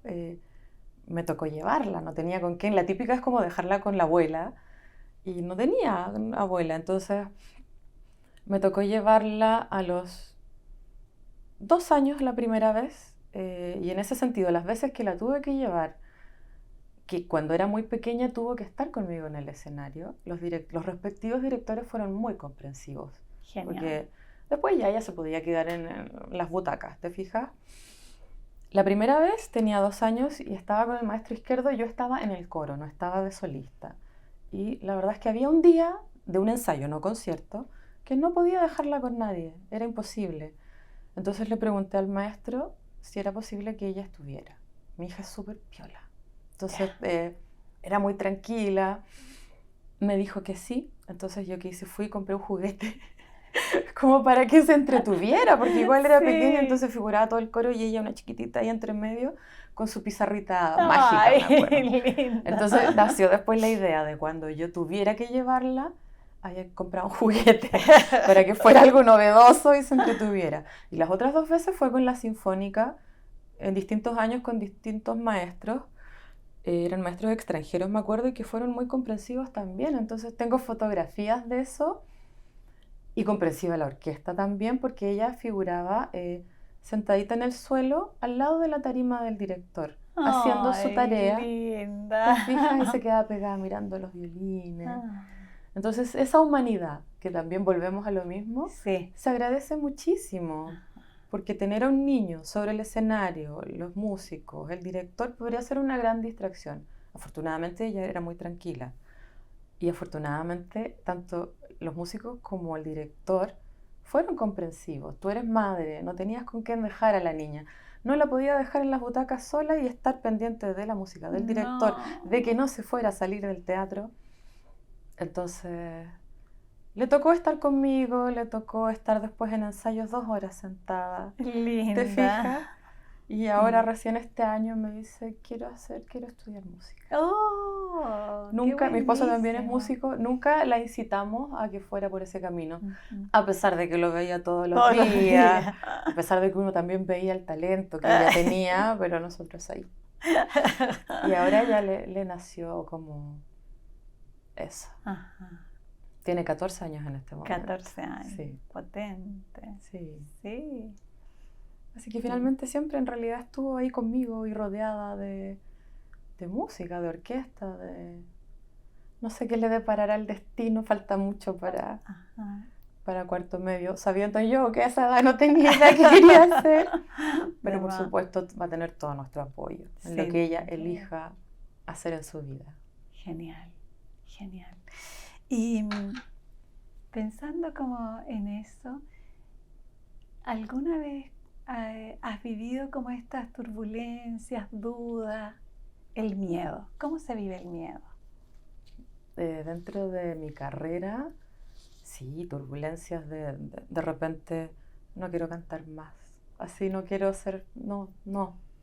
me tocó llevarla, no tenía con quién. La típica es como dejarla con la abuela, y no tenía abuela, entonces me tocó llevarla a los 2 años la primera vez, y en ese sentido, las veces que la tuve que llevar, que cuando era muy pequeña tuvo que estar conmigo en el escenario, los respectivos directores fueron muy comprensivos. Genial. Porque después ya ella se podía quedar en las butacas, ¿te fijas? La primera vez tenía 2 años y estaba con el maestro Izquierdo, y yo estaba en el coro, no estaba de solista. Y la verdad es que había un día de un ensayo, no concierto, que no podía dejarla con nadie, era imposible. Entonces le pregunté al maestro si era posible que ella estuviera. Mi hija es súper piola, Entonces era muy tranquila, me dijo que sí, entonces yo que hice, fui y compré un juguete como para que se entretuviera, porque igual era pequeña, entonces figuraba todo el coro y ella una chiquitita ahí entre medio con su pizarrita mágica, me acuerdo. Linda. Entonces nació después la idea de cuando yo tuviera que llevarla, había comprado un juguete para que fuera algo novedoso y se entretuviera. Y las otras 2 veces fue con la Sinfónica, en distintos años con distintos maestros. Eran maestros extranjeros, me acuerdo, y que fueron muy comprensivos también. Entonces tengo fotografías de eso y comprensiva la orquesta también, porque ella figuraba sentadita en el suelo al lado de la tarima del director, haciendo su tarea. Linda. ¿Te fijas? Y se quedaba pegada mirando los violines. Entonces esa humanidad, que también volvemos a lo mismo, Sí. se agradece muchísimo. Porque tener a un niño sobre el escenario, los músicos, el director, podría ser una gran distracción. Afortunadamente ella era muy tranquila. Y afortunadamente tanto los músicos como el director fueron comprensivos. Tú eres madre, no tenías con quién dejar a la niña. No la podía dejar en las butacas sola y estar pendiente de la música, del director, de que no se fuera a salir del teatro. Entonces le tocó estar conmigo, le tocó estar después en ensayos 2 horas sentada. Linda. ¿Te fijas? Y ahora recién este año me dice, quiero estudiar música. Oh, Nunca, qué mi esposo también es buenísimo. músico, nunca la incitamos a que fuera por ese camino, Ujú. a pesar de que lo veía todos los Todos los días, días. a pesar de que uno también veía el talento que ella tenía, pero nosotros ahí. Y ahora ya le nació como eso. Ajá. Tiene 14 años en este momento. 14 años. Sí. Potente. Sí. Sí. Así que finalmente siempre en realidad estuvo ahí conmigo y rodeada de música, de orquesta, de... No sé qué le deparará el destino, falta mucho para cuarto medio, sabiendo yo que a esa edad no tenía idea qué quería hacer, pero por supuesto va a tener todo nuestro apoyo en lo que ella elija hacer en su vida. Genial, genial. Y pensando como en eso, ¿alguna vez has vivido como estas turbulencias, dudas, el miedo? ¿Cómo se vive el miedo? Dentro de mi carrera, sí, turbulencias de repente no quiero cantar más, así no quiero ser, no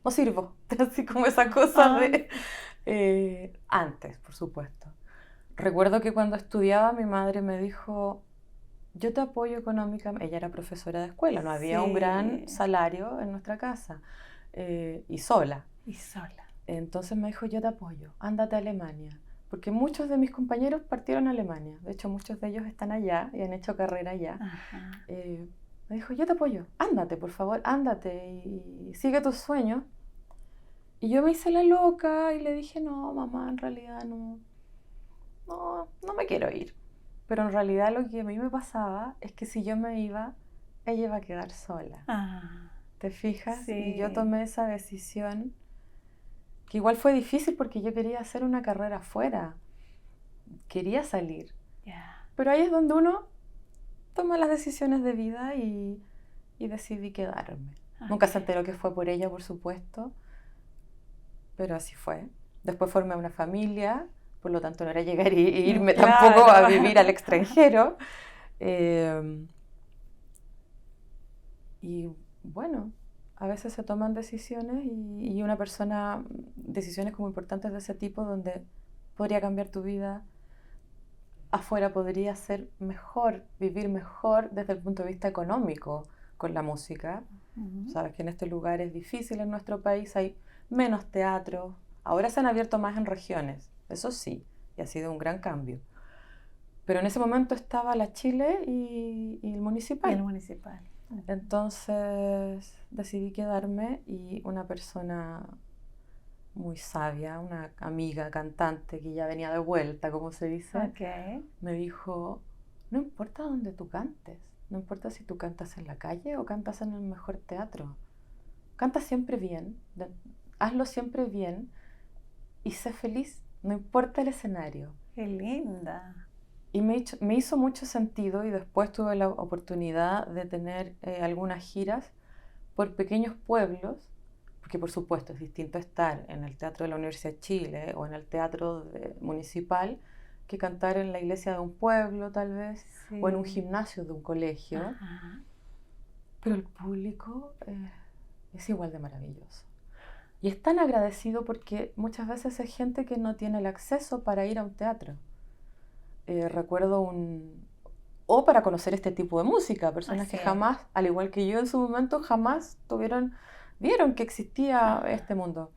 sirvo, así como esa cosa de antes, por supuesto. Recuerdo que cuando estudiaba mi madre me dijo, yo te apoyo económicamente, ella era profesora de escuela, no había un gran salario en nuestra casa, y sola. Entonces me dijo, yo te apoyo, ándate a Alemania. Porque muchos de mis compañeros partieron a Alemania. De hecho, muchos de ellos están allá y han hecho carrera allá. Me dijo, yo te apoyo. Ándate, por favor, ándate y sigue tus sueños. Y yo me hice la loca y le dije, no, mamá, en realidad no me quiero ir. Pero en realidad lo que a mí me pasaba es que si yo me iba, ella iba a quedar sola. ¿Te fijas? Sí. Y yo tomé esa decisión, que igual fue difícil porque yo quería hacer una carrera afuera, quería salir. Pero ahí es donde uno toma las decisiones de vida y decidí quedarme. Nunca se enteró que fue por ella, por supuesto, pero así fue. Después formé una familia, por lo tanto no era llegar e irme tampoco a vivir al extranjero. Y bueno, a veces se toman decisiones y una persona, decisiones como importantes de ese tipo, donde podría cambiar tu vida, afuera podría ser mejor, vivir mejor desde el punto de vista económico con la música. Sabes que en este lugar es difícil, en nuestro país hay menos teatro. Ahora se han abierto más en regiones, eso sí, y ha sido un gran cambio. Pero en ese momento estaba la Chile y el municipal. Entonces decidí quedarme y una persona muy sabia, una amiga cantante que ya venía de vuelta, como se dice, me dijo, no importa dónde tú cantes, no importa si tú cantas en la calle o cantas en el mejor teatro, canta siempre bien, hazlo siempre bien y sé feliz, no importa el escenario. ¡Qué linda! Y me hizo mucho sentido y después tuve la oportunidad de tener algunas giras por pequeños pueblos porque por supuesto es distinto estar en el Teatro de la Universidad de Chile o en el teatro municipal que cantar en la iglesia de un pueblo tal vez, Sí. o en un gimnasio de un colegio. Ajá. Pero el público es igual de maravilloso. Y es tan agradecido porque muchas veces es gente que no tiene el acceso para ir a un teatro. Recuerdo o para conocer este tipo de música, personas que jamás, al igual que yo en su momento, jamás vieron que existía este mundo.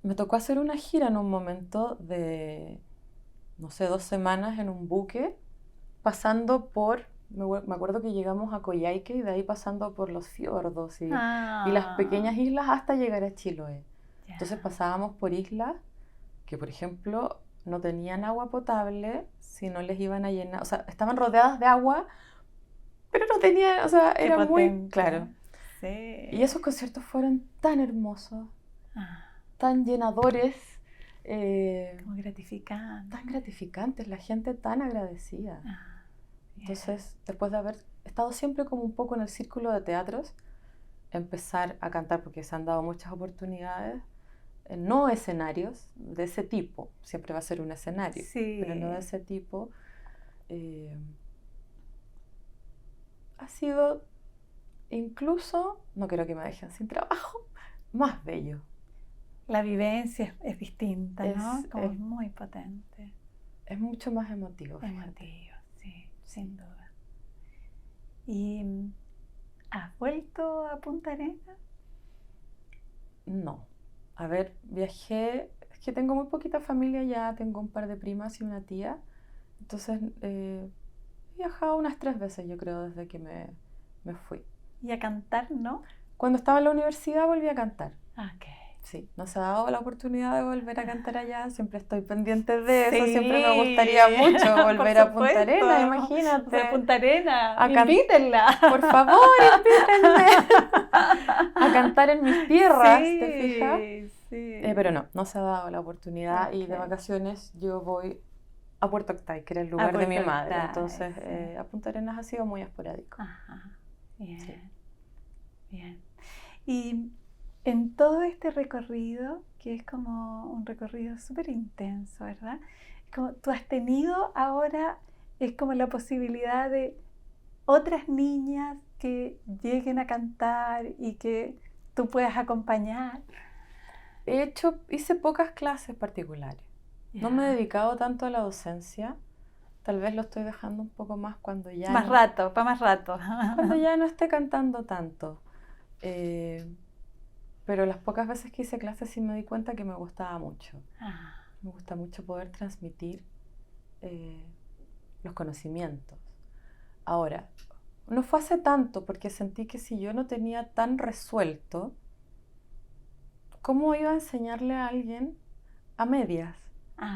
Me tocó hacer una gira en un momento de, no sé, 2 semanas en un buque, pasando por, me acuerdo que llegamos a Coyhaique y de ahí pasando por los fiordos y las pequeñas islas hasta llegar a Chiloé. Ya. Entonces pasábamos por islas que, por ejemplo, no tenían agua potable si no les iban a llenar, o sea, estaban rodeadas de agua, pero no tenían, o sea, era muy claro. Sí. Y esos conciertos fueron tan hermosos, tan llenadores, como gratificantes. Tan gratificantes, la gente tan agradecida. Entonces, después de haber estado siempre como un poco en el círculo de teatros, empezar a cantar, porque se han dado muchas oportunidades, no escenarios de ese tipo, siempre va a ser un escenario, pero no de ese tipo, ha sido incluso, no quiero que me dejen sin trabajo, más bello. La vivencia es distinta, ¿no? Como es muy potente. Es mucho más emotivo. Emotivo, sí, sin duda. ¿Y has vuelto a Punta Arenas? No. A ver, viajé, es que tengo muy poquita familia ya, tengo un par de primas y una tía, entonces he viajado unas 3 veces yo creo desde que me fui. ¿Y a cantar, no? Cuando estaba en la universidad volví a cantar. Ok. Sí, no se ha dado la oportunidad de volver a cantar allá, siempre estoy pendiente de eso, siempre me gustaría mucho volver a Punta Arenas, imagínate. O sea, Punta Arenas, invítenla. Por favor, invítenme a cantar en mis tierras, ¿te fijas? Sí. Pero no se ha dado la oportunidad y de vacaciones yo voy a Puerto Octay, que era el lugar de mi madre, entonces a Punta Arenas ha sido muy esporádico. Ajá, bien, sí. Bien. Y en todo este recorrido, que es como un recorrido súper intenso, ¿verdad? Como tú has tenido ahora, es como la posibilidad de otras niñas que lleguen a cantar y que tú puedas acompañar. Hice pocas clases particulares. No me he dedicado tanto a la docencia. Tal vez lo estoy dejando un poco más cuando ya... Más rato. Cuando ya no esté cantando tanto. Pero las pocas veces que hice clases sí me di cuenta que me gustaba mucho. Me gusta mucho poder transmitir los conocimientos. Ahora, no fue hace tanto porque sentí que si yo no tenía tan resuelto, ¿cómo iba a enseñarle a alguien a medias?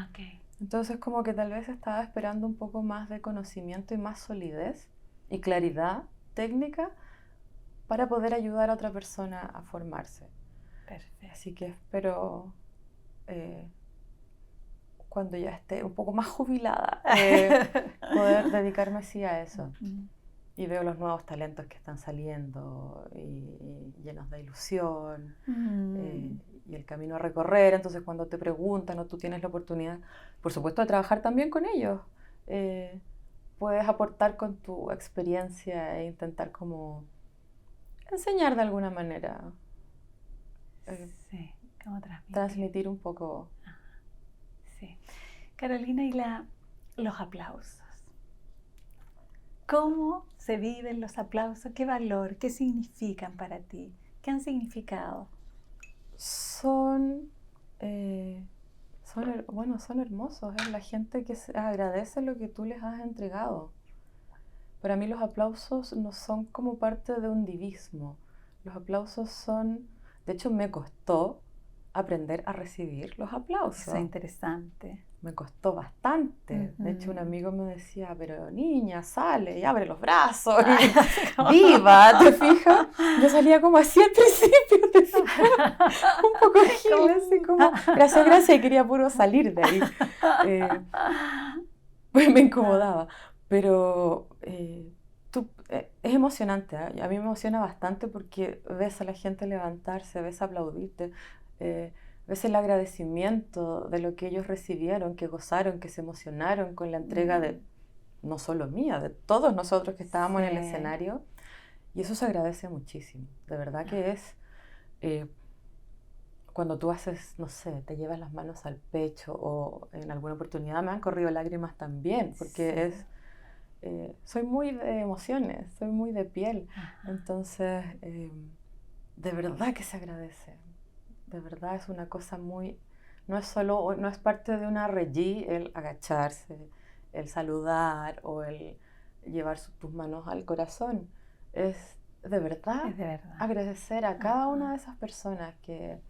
Okay. Entonces como que tal vez estaba esperando un poco más de conocimiento y más solidez y claridad técnica para poder ayudar a otra persona a formarse. Perfecto. Así que espero cuando ya esté un poco más jubilada poder dedicarme así a eso. Y veo los nuevos talentos que están saliendo y llenos de ilusión y el camino a recorrer. Entonces cuando te preguntan o tú tienes la oportunidad, por supuesto, de trabajar también con ellos, puedes aportar con tu experiencia e intentar como enseñar de alguna manera. Sí, como transmitir un poco. Sí. Carolina, y los aplausos. ¿Cómo se viven los aplausos? ¿Qué valor? ¿Qué significan para ti? ¿Qué han significado? Son hermosos. Es la gente que agradece lo que tú les has entregado. Para mí los aplausos no son como parte de un divismo. Los aplausos son... De hecho, me costó aprender a recibir los aplausos. Eso es interesante. Me costó bastante. De hecho, un amigo me decía, pero niña, sale y abre los brazos. Y ¡viva! ¿Te fijas? Yo salía como así al principio, ¿te fijas? Un poco gil, así como, gracias, y quería puro salir de ahí. Pues me incomodaba. Pero es emocionante, ¿eh? A mí me emociona bastante porque ves a la gente levantarse, ves aplaudirte, ves el agradecimiento de lo que ellos recibieron, que gozaron, que se emocionaron con la entrega de, no solo mía, de todos nosotros que estábamos en el escenario. Y eso se agradece muchísimo. De verdad que es... cuando tú haces, no sé, te llevas las manos al pecho o en alguna oportunidad me han corrido lágrimas también, porque soy muy de emociones, soy muy de piel. Entonces, de verdad que se agradece. De verdad es una cosa muy... No es parte de una regie el agacharse, el saludar o el llevar tus manos al corazón. Es de verdad agradecer a cada una de esas personas que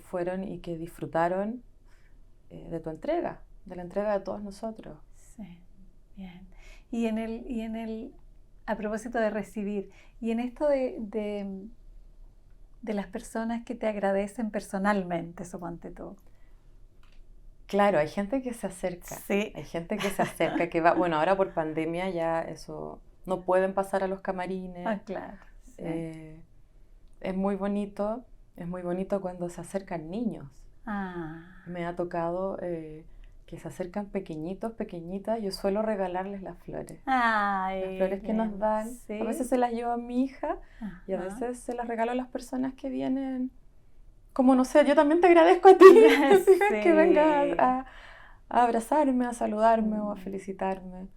fueron y que disfrutaron de tu entrega, de la entrega de todos nosotros. Sí, bien. A propósito de recibir, y en esto de las personas que te agradecen personalmente, suponte tú. Claro, hay gente que se acerca. Sí. Hay gente que se acerca, que va... Bueno, ahora por pandemia ya eso... No pueden pasar a los camarines. Ah, claro. Sí. Es muy bonito cuando se acercan niños. Me ha tocado que se acercan pequeñitos, pequeñitas. Yo suelo regalarles las flores. Las flores que nos dan. ¿Sí? A veces se las llevo a mi hija y a veces se las regalo a las personas que vienen. Como no sé, yo también te agradezco a ti sí. que vengas a abrazarme, a saludarme o a felicitarme.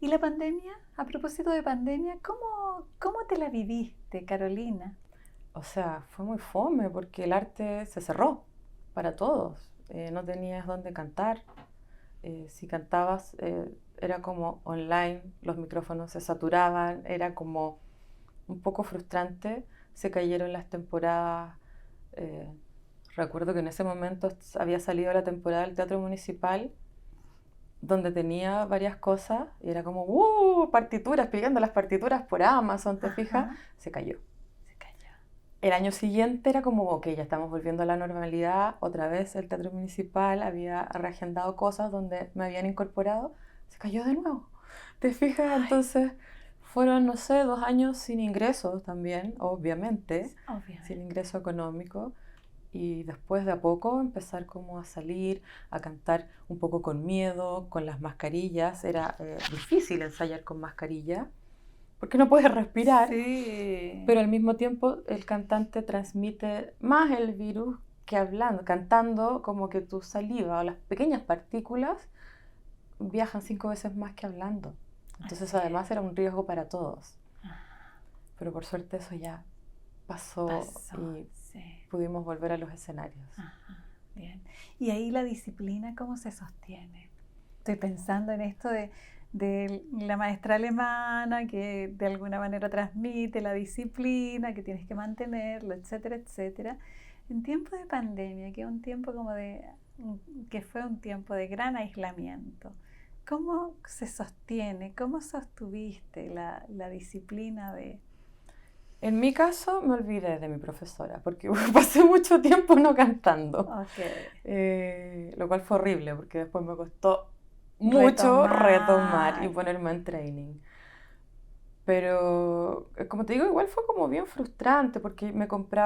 ¿Y la pandemia? A propósito de pandemia, ¿cómo te la viviste, Carolina? O sea, fue muy fome porque el arte se cerró para todos. No tenías dónde cantar. Si cantabas, era como online, los micrófonos se saturaban, era como un poco frustrante. Se cayeron las temporadas. Recuerdo que en ese momento había salido la temporada del Teatro Municipal, donde tenía varias cosas, y era como, partituras, pidiendo las partituras por Amazon, ¿te fijas? Se cayó. El año siguiente era como, ok, ya estamos volviendo a la normalidad, otra vez el Teatro Municipal había reagendado cosas donde me habían incorporado, se cayó de nuevo, ¿te fijas? Entonces fueron, no sé, 2 años sin ingresos también, obviamente, sin ingreso económico. Y después de a poco empezar como a salir, a cantar un poco con miedo, con las mascarillas. Era difícil ensayar con mascarilla, porque no puedes respirar. Sí. Pero al mismo tiempo el cantante transmite más el virus que hablando. Cantando, como que tu saliva o las pequeñas partículas viajan 5 veces más que hablando. Entonces además era un riesgo para todos. Pero por suerte eso ya pasó y pudimos volver a los escenarios. Bien. Y ahí la disciplina, ¿cómo se sostiene? Estoy pensando en esto de la maestra alemana que de alguna manera transmite la disciplina, que tienes que mantenerlo, etcétera, etcétera. En tiempo de pandemia, que fue un tiempo de gran aislamiento, ¿cómo se sostiene? ¿Cómo sostuviste la disciplina de...? En mi caso me olvidé de mi profesora porque pasé mucho tiempo no cantando, lo cual fue horrible porque después me costó mucho retomar y ponerme en training. Pero como te digo, igual fue como bien frustrante porque me compré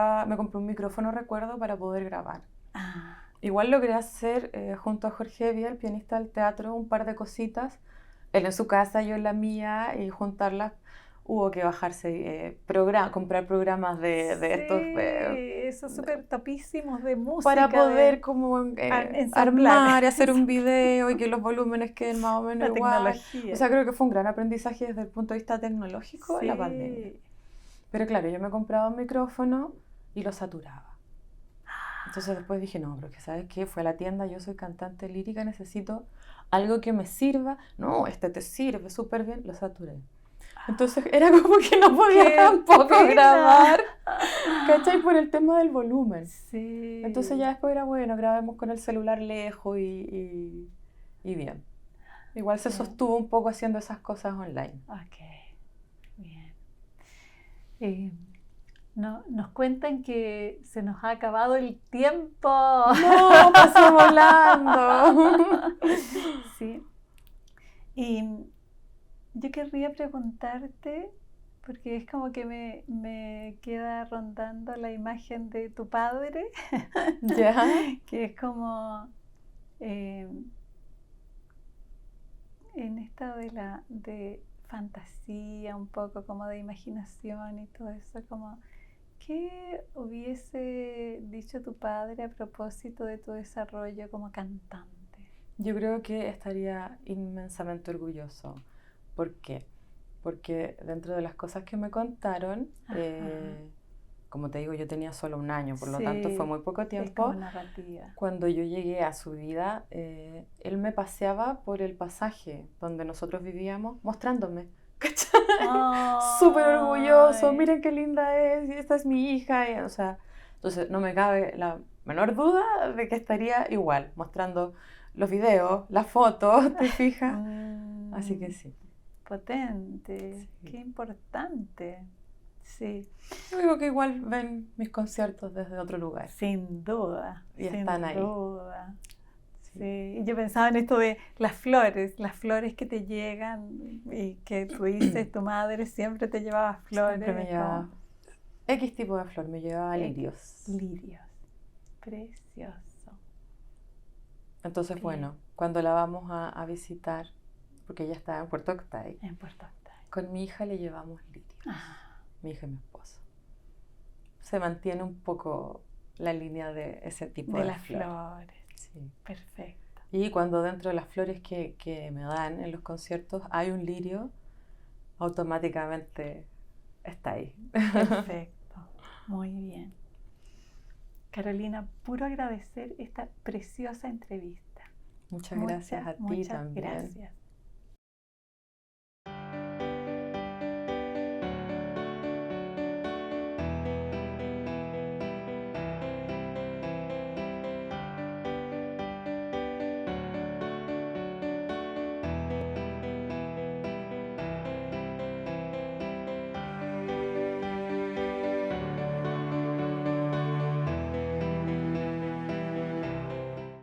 un micrófono, recuerdo, para poder grabar. Igual logré hacer junto a Jorge Evia, el pianista del teatro, un par de cositas, él en su casa, yo en la mía, y juntarlas. Hubo que bajarse, comprar programas de estos... esos súper topísimos de música. Para poder como armar y hacer un video y que los volúmenes queden más o menos igual. O sea, creo que fue un gran aprendizaje desde el punto de vista tecnológico la pandemia. Pero claro, yo me compraba un micrófono y lo saturaba. Entonces después dije, no, pero que ¿sabes qué? Fue a la tienda, yo soy cantante lírica, necesito algo que me sirva. No, te sirve súper bien, lo saturé. Entonces era como que no podía tampoco grabar, ¿cachai? Por el tema del volumen. Sí. Entonces ya después era bueno, grabemos con el celular lejos y bien. Igual se sostuvo un poco haciendo esas cosas online. Ok, bien. Nos cuentan que se nos ha acabado el tiempo. No, pasó volando. Sí. Y yo querría preguntarte, porque es como que me queda rondando la imagen de tu padre, ¿Ya? que es como eh, en estado de fantasía, un poco como de imaginación y todo eso, como ¿qué hubiese dicho tu padre a propósito de tu desarrollo como cantante? Yo creo que estaría inmensamente orgulloso. ¿Por qué? Porque dentro de las cosas que me contaron, Ajá. como te digo, yo tenía solo un año, por lo tanto fue Sí, muy poco es como tiempo. narrativa. Cuando yo llegué a su vida, él me paseaba por el pasaje donde nosotros vivíamos, mostrándome. ¿Cachai? Súper orgulloso, Ay. miren qué linda es, y esta es mi hija. O sea, entonces no me cabe la menor duda de que estaría igual, mostrando los videos, las fotos, ¿te fijas? Así que Mm, sí. potente, Sí. qué importante. Sí, Yo digo que igual ven mis conciertos desde otro lugar sin duda, y están sin ahí. duda. Sí. Sí, y yo pensaba en esto de las flores que te llegan y que tú dices, tu madre siempre te llevaba Siempre flores, me es como llevaba X tipo de flor, me llevaba lirios. lirios, precioso. Entonces, Bien, bueno, cuando la vamos a visitar, porque ella está en Puerto Octay, en Puerto Octay. con mi hija le llevamos lirios, Ah, mi hija y mi esposo. Se mantiene un poco la línea de ese tipo de de las flor. flores, Sí. perfecto, Y cuando dentro de las flores que me dan en los conciertos hay un lirio, automáticamente está ahí. perfecto, muy bien. Carolina, puro agradecer esta preciosa entrevista. Muchas gracias Muchas, a ti muchas también. gracias.